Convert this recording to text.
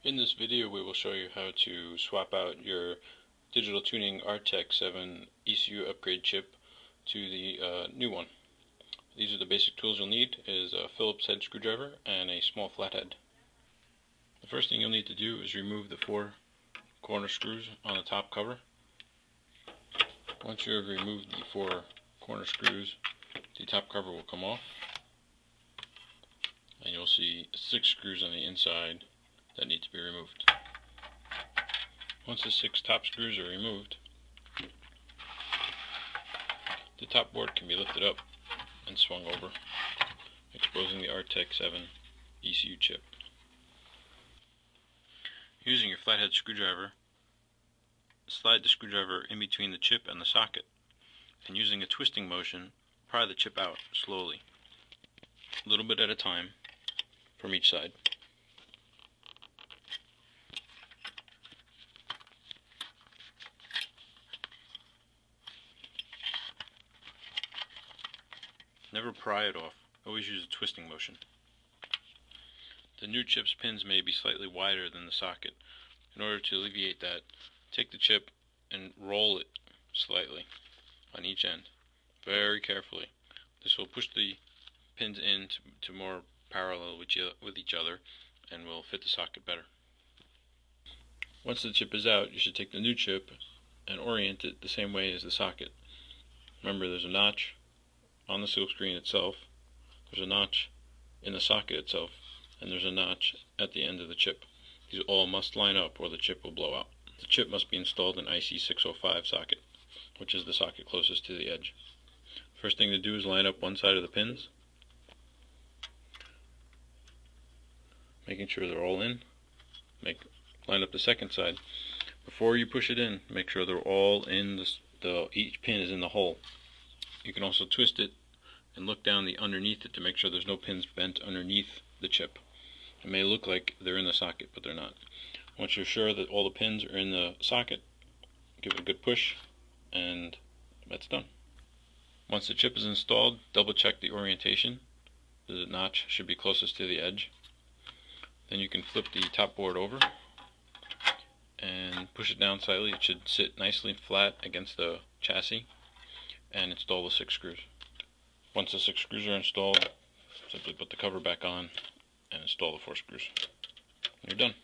In this video we will show you how to swap out your digital tuning Rtek7 ECU upgrade chip to the new one. These are the basic tools you'll need: is a Phillips head screwdriver and a small flathead. The first thing you'll need to do is remove the 4 corner screws on the top cover. Once you have removed the 4 corner screws, the top cover will come off and you'll see 6 screws on the inside that need to be removed. Once the 6 top screws are removed, the top board can be lifted up and swung over, exposing the Rtek7 ECU chip. Using your flathead screwdriver, slide the screwdriver in between the chip and the socket, and using a twisting motion, pry the chip out slowly, a little bit at a time, from each side. Never pry it off, always use a twisting motion. The new chip's pins may be slightly wider than the socket. In order to alleviate that, take the chip and roll it slightly on each end, very carefully. This will push the pins in to more parallel with each other and will fit the socket better. Once the chip is out, you should take the new chip and orient it the same way as the socket. Remember, there's a notch on the silkscreen itself, there's a notch in the socket itself, and there's a notch at the end of the chip. These all must line up or the chip will blow out. The chip must be installed in IC605 socket, which is the socket closest to the edge. First thing to do is line up one side of the pins, making sure they're all in. Line up the second side. Before you push it in, make sure they're all in. Each pin is in the hole. You can also twist it and look down underneath it to make sure there's no pins bent underneath the chip. It may look like they're in the socket, but they're not. Once you're sure that all the pins are in the socket, give it a good push, and that's done. Once the chip is installed, double check the orientation. The notch should be closest to the edge. Then you can flip the top board over and push it down slightly. It should sit nicely and flat against the chassis, and install the 6 screws. Once the 6 screws are installed, simply put the cover back on and install the 4 screws. You're done.